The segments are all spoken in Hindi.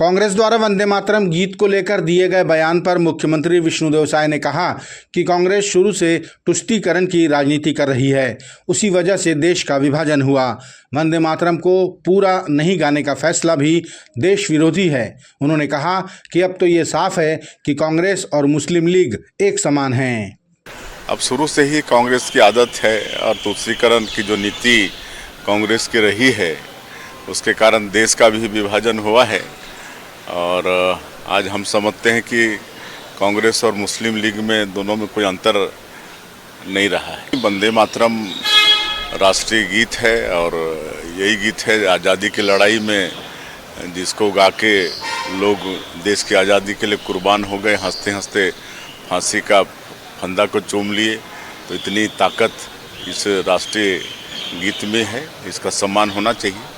कांग्रेस द्वारा वंदे मातरम गीत को लेकर दिए गए बयान पर मुख्यमंत्री विष्णुदेव साय ने कहा कि कांग्रेस शुरू से तुष्टीकरण की राजनीति कर रही है, उसी वजह से देश का विभाजन हुआ। वंदे मातरम को पूरा नहीं गाने का फैसला भी देश विरोधी है। उन्होंने कहा कि अब तो ये साफ है कि कांग्रेस और मुस्लिम लीग एक समान हैं। अब शुरू से ही कांग्रेस की आदत है और तुष्टीकरण की जो नीति कांग्रेस की रही है उसके कारण देश का भी विभाजन हुआ है। और आज हम समझते हैं कि कांग्रेस और मुस्लिम लीग में दोनों में कोई अंतर नहीं रहा है। वंदे मातरम राष्ट्रीय गीत है और यही गीत है आज़ादी की लड़ाई में जिसको गा के लोग देश की आज़ादी के लिए कुर्बान हो गए, हंसते हंसते फांसी का फंदा को चूम लिए। तो इतनी ताकत इस राष्ट्रीय गीत में है, इसका सम्मान होना चाहिए।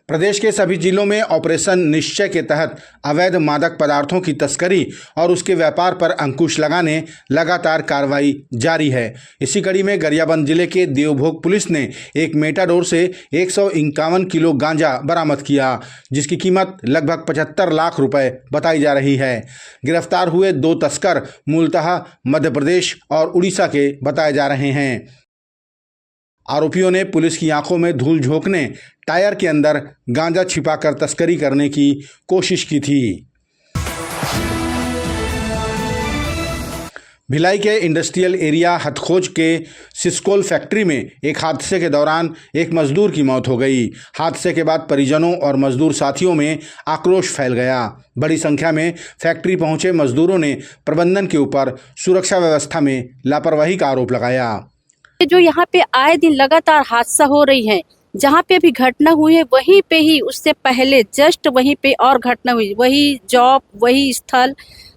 प्रदेश के सभी जिलों में ऑपरेशन निश्चय के तहत अवैध मादक पदार्थों की तस्करी और उसके व्यापार पर अंकुश लगाने लगातार कार्रवाई जारी है। इसी कड़ी में गरियाबंद जिले के देवभोग पुलिस ने एक मेटाडोर से 151 किलो गांजा बरामद किया, जिसकी कीमत लगभग 75 लाख रुपए बताई जा रही है। गिरफ्तार हुए 2 तस्कर मूलतः मध्य प्रदेश और उड़ीसा के बताए जा रहे हैं। आरोपियों ने पुलिस की आंखों में धूल झोंकने टायर के अंदर गांजा छिपाकर तस्करी करने की कोशिश की थी। भिलाई के इंडस्ट्रियल एरिया हथखोज के सिस्कोल फैक्ट्री में एक हादसे के दौरान एक मजदूर की मौत हो गई। हादसे के बाद परिजनों और मजदूर साथियों में आक्रोश फैल गया। बड़ी संख्या में फैक्ट्री पहुंचे मजदूरों ने प्रबंधन के ऊपर सुरक्षा व्यवस्था में लापरवाही का आरोप लगाया। जो यहाँ पे आए दिन लगातार हादसा हो रही है, जहाँ पे भी घटना हुई है वहीं पे ही उससे पहले जस्ट वहीं पे और घटना हुई, वही जॉब वही स्थल।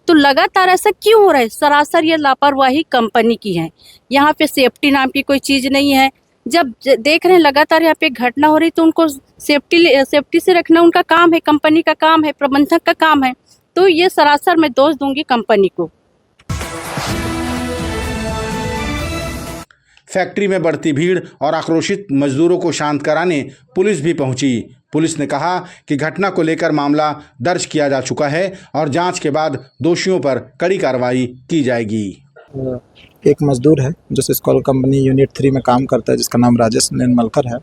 तो लगातार ऐसा क्यों हो रहा है? सरासर ये लापरवाही कंपनी की है। यहाँ पे सेफ्टी नाम की कोई चीज़ नहीं है। जब देख रहे हैं लगातार यहाँ पे घटना हो रही तो उनको सेफ्टी से रखना उनका काम है, कंपनी का काम है, प्रबंधक का काम है। तो ये सरासर मैं दोष दूंगी कंपनी को। फैक्ट्री में बढ़ती भीड़ और आक्रोशित मजदूरों को शांत कराने पुलिस भी पहुंची। पुलिस ने कहा कि घटना को लेकर मामला दर्ज किया जा चुका है और जांच के बाद दोषियों पर कड़ी कार्रवाई की जाएगी। एक मजदूर है जो सिस्कोल कंपनी यूनिट 3 में काम करता है, जिसका नाम राजेश निर्मलकर है,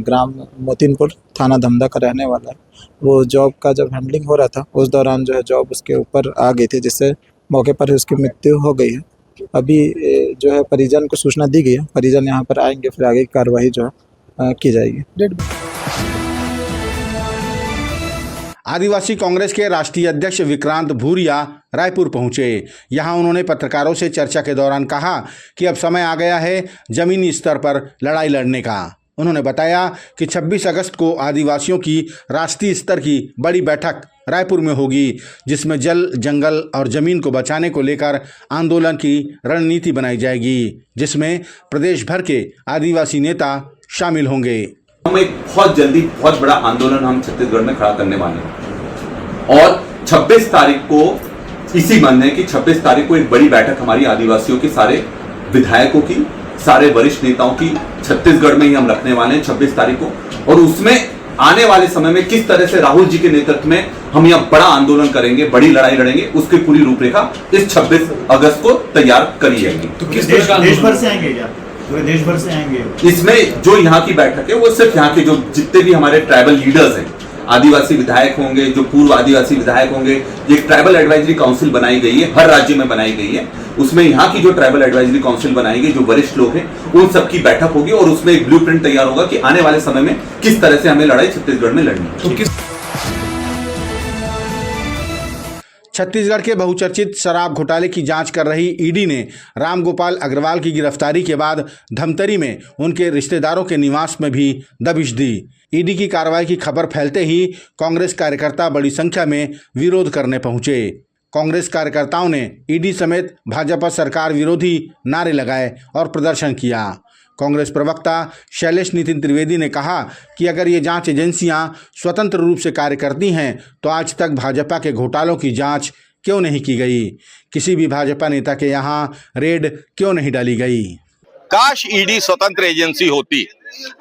ग्राम मोतीनपुर, थाना धमधा का रहने वाला है। वो जॉब का जब हैंडलिंग हो रहा था उस दौरान जो है जॉब उसके ऊपर आ गई थी, जिससे मौके पर ही उसकी मृत्यु हो गई है। अभी जो है परिजन को सूचना दी गई है, परिजन यहाँ पर आएंगे, फिर आगे की कार्रवाई जो है की जाएगी। आदिवासी कांग्रेस के राष्ट्रीय अध्यक्ष विक्रांत भूरिया रायपुर पहुंचे। यहां उन्होंने पत्रकारों से चर्चा के दौरान कहा कि अब समय आ गया है जमीनी स्तर पर लड़ाई लड़ने का। उन्होंने बताया कि 26 अगस्त को आदिवासियों की राष्ट्रीय स्तर की बड़ी बैठक रायपुर में होगी, जिसमें जल, जंगल और जमीन को बचाने को लेकर आंदोलन की रणनीति बनाई जाएगी, जिसमें प्रदेश भर के आदिवासी नेता शामिल होंगे। हम एक बहुत जल्दी बहुत बड़ा आंदोलन हम छत्तीसगढ़ में खड़ा करने वाले हैं और 26 तारीख को इसी मन है कि 26 तारीख को एक बड़ी बैठक हमारी आदिवासियों के सारे विधायकों की, सारे वरिष्ठ नेताओं की छत्तीसगढ़ में ही हम रखने वाले हैं 26 तारीख को। और उसमें आने वाले समय में किस तरह से राहुल जी के नेतृत्व में हम यहाँ बड़ा आंदोलन करेंगे, बड़ी लड़ाई लड़ेंगे, उसकी पूरी रूपरेखा इस 26 अगस्त को तैयार करी जाएगी। तो किस देश भर से आएंगे क्या? पूरे देश भर से आएंगे? इसमें जो यहाँ की बैठक है वो सिर्फ यहाँ के जो जितने भी हमारे ट्राइबल लीडर्स हैं, आदिवासी विधायक होंगे, जो पूर्व आदिवासी विधायक होंगे, एक ट्राइबल एडवाइजरी काउंसिल बनाई गई है, हर राज्य में बनाई गई है। उसमें यहाँ की जो ट्राइबल एडवाइजरी काउंसिल बनाई गई, जो वरिष्ठ लोग हैं, उन सबकी बैठक होगी और उसमें एक ब्लूप्रिंट तैयार होगा कि आने वाले समय में किस तरह से हमें लड़ाई छत्तीसगढ़ में लड़नी है। छत्तीसगढ़ के बहुचर्चित शराब घोटाले की जांच कर रही ईडी ने रामगोपाल अग्रवाल की गिरफ्तारी के बाद धमतरी में उनके रिश्तेदारों के निवास में भी दबिश दी। ईडी की कार्रवाई की खबर फैलते ही कांग्रेस कार्यकर्ता बड़ी संख्या में विरोध करने पहुंचे। कांग्रेस कार्यकर्ताओं ने ईडी समेत भाजपा सरकार विरोधी नारे लगाए और प्रदर्शन किया। कांग्रेस प्रवक्ता शैलेश नितिन त्रिवेदी ने कहा कि अगर ये जांच एजेंसियां स्वतंत्र रूप से कार्य करती हैं तो आज तक भाजपा के घोटालों की जांच क्यों नहीं की गई? किसी भी भाजपा नेता के यहां रेड क्यों नहीं डाली गई? काश ईडी स्वतंत्र एजेंसी होती।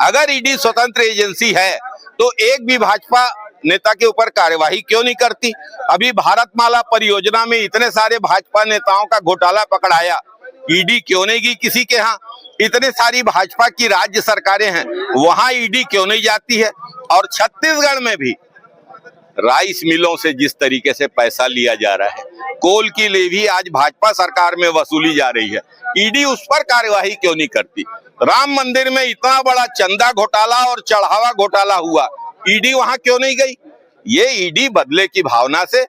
अगर ईडी स्वतंत्र एजेंसी है तो एक भी भाजपा नेता के ऊपर कार्यवाही क्यों नहीं करती? अभी भारतमाला परियोजना में इतने सारे भाजपा नेताओं का घोटाला पकड़ाया, ईडी क्यों नहीं गई किसी के यहाँ? इतने सारी भाजपा की राज्य सरकारें हैं, वहां ईडी क्यों नहीं जाती है? और छत्तीसगढ़ में भी राइस मिलों से जिस तरीके से पैसा लिया जा रहा है, कोल की लेवी आज भाजपा सरकार में वसूली जा रही है, ईडी उस पर कार्यवाही क्यों नहीं करती? राम मंदिर में इतना बड़ा चंदा घोटाला और चढ़ावा घोटाला हुआ, ईडी वहां क्यों नहीं गई? ये ईडी बदले की भावना से,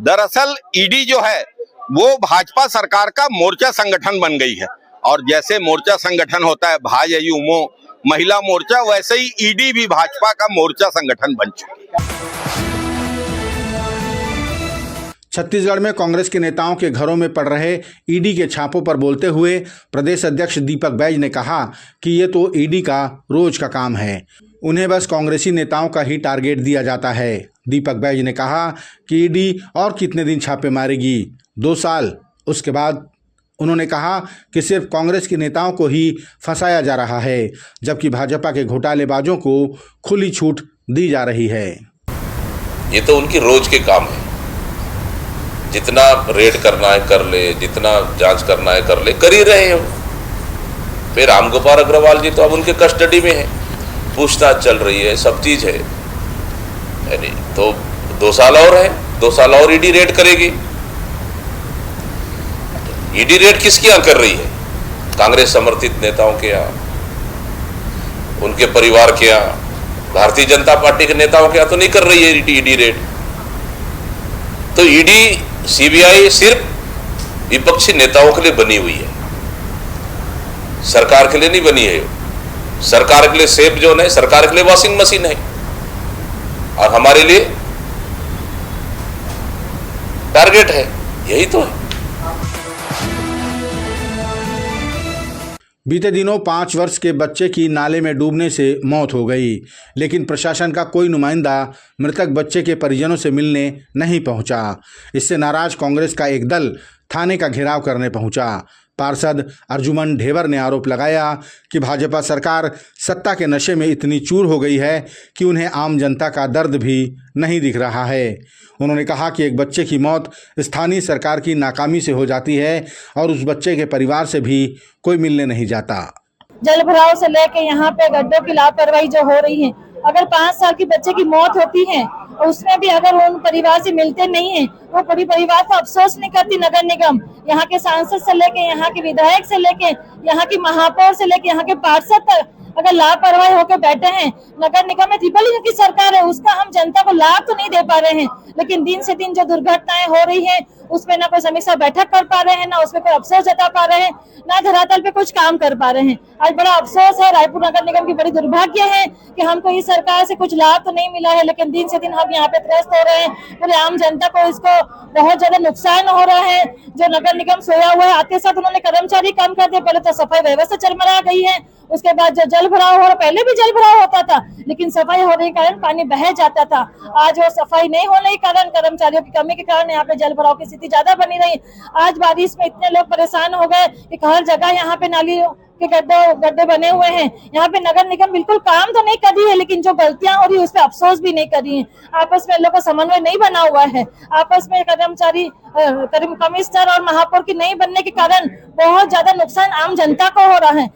दरअसल ईडी जो है वो भाजपा सरकार का मोर्चा संगठन बन गई है। और जैसे मोर्चा संगठन होता है भाजयुमो महिला मोर्चा, वैसे ही ईडी भी भाजपा का मोर्चा संगठन बन चुकी है। छत्तीसगढ़ में कांग्रेस के नेताओं के घरों में पड़ रहे ईडी के छापों पर बोलते हुए प्रदेश अध्यक्ष दीपक बैज ने कहा कि ये तो ईडी का रोज का काम है, उन्हें बस कांग्रेसी नेताओं का ही टारगेट दिया जाता है। दीपक बैज ने कहा कि ईडी और कितने दिन छापे मारेगी, 2 साल। उसके बाद उन्होंने कहा कि सिर्फ कांग्रेस के नेताओं को ही फंसाया जा रहा है, जबकि भाजपा के घोटालेबाजों को खुली छूट दी जा रही है। ये तो उनकी रोज के काम है, जितना रेड करना है कर ले, जितना जांच करना है कर ले, कर ही रहे हैं। फिर रामगोपाल अग्रवाल जी तो अब उनके कस्टडी में है, पूछताछ चल रही है, सब चीज है, यानी तो 2 साल और है, 2 साल और ईडी रेड करेगी। ईडी रेड किसके यहाँ कर रही है? कांग्रेस समर्थित नेताओं के यहाँ, उनके परिवार के यहाँ, भारतीय जनता पार्टी के नेताओं के यहाँ तो नहीं कर रही है ईडी रेड। तो ईडी सीबीआई सिर्फ विपक्षी नेताओं के लिए बनी हुई है, सरकार के लिए नहीं बनी है। सरकार के लिए सेफ जोन है, सरकार के लिए वॉशिंग मशीन है, और हमारे लिए टारगेट है। यही तो है। बीते दिनों 5 वर्ष के बच्चे की नाले में डूबने से मौत हो गई, लेकिन प्रशासन का कोई नुमाइंदा मृतक बच्चे के परिजनों से मिलने नहीं पहुंचा। इससे नाराज कांग्रेस का एक दल थाने का घेराव करने पहुंचा। पार्षद अर्जुमन ढेबर ने आरोप लगाया कि भाजपा सरकार सत्ता के नशे में इतनी चूर हो गई है कि उन्हें आम जनता का दर्द भी नहीं दिख रहा है। उन्होंने कहा कि एक बच्चे की मौत स्थानीय सरकार की नाकामी से हो जाती है और उस बच्चे के परिवार से भी कोई मिलने नहीं जाता। जल भराव से लेके यहाँ पे गड्ढों की लापरवाही जो हो रही है, अगर 5 साल की बच्चे की मौत होती है और उसमें भी अगर उन परिवार से मिलते नहीं है, वो पूरी परिवार को अफसोस नहीं करती नगर निगम, यहाँ के सांसद से लेके यहाँ के विधायक से लेके यहाँ की महापौर से लेके यहाँ के पार्षद तक अगर लापरवाही होकर बैठे हैं। नगर निगम में ट्रिपल की सरकार है, उसका हम जनता को लाभ तो नहीं दे पा रहे हैं, लेकिन दिन से दिन जो दुर्घटनाएं हो रही है उसमें ना कोई समीक्षा बैठक कर पा रहे हैं, ना उसमें कोई अफसोस जता पा रहे हैं, ना धरातल पे कुछ काम कर पा रहे हैं। आज बड़ा अफसोस है, रायपुर नगर निगम की बड़ी दुर्भाग्य है कि हमको इस सरकार से कुछ लाभ तो नहीं मिला है, लेकिन दिन से दिन हम यहाँ पे त्रस्त हो रहे हैं। पूरे आम जनता को इसको बहुत ज्यादा नुकसान हो रहा है। जो नगर निगम सोया हुआ है, आते साथ उन्होंने कर्मचारी कम कर दिए। पहले तो सफाई व्यवस्था चरमरा गई है, उसके बाद जो जल भराव हो रहा, पहले भी जल भराव होता था लेकिन सफाई होने के कारण पानी बह जाता था। आज वो सफाई नहीं होने के कारण, कर्मचारियों की कमी के कारण यहाँ पे जल भराव की स्थिति ज्यादा बनी रही। आज बारिश में इतने लोग परेशान हो गए कि हर जगह यहाँ पे नाली के गड्ढे बने हुए हैं। यहाँ पे नगर निगम बिल्कुल काम तो नहीं कर रही है, लेकिन जो गलतियां हो रही है उस पर अफसोस भी नहीं कर रही है। आपस में लोगों का समन्वय नहीं बना हुआ है, आपस में कर्मचारी कमिश्नर और महापौर की नहीं बनने के कारण बहुत ज्यादा नुकसान आम जनता को हो रहा है।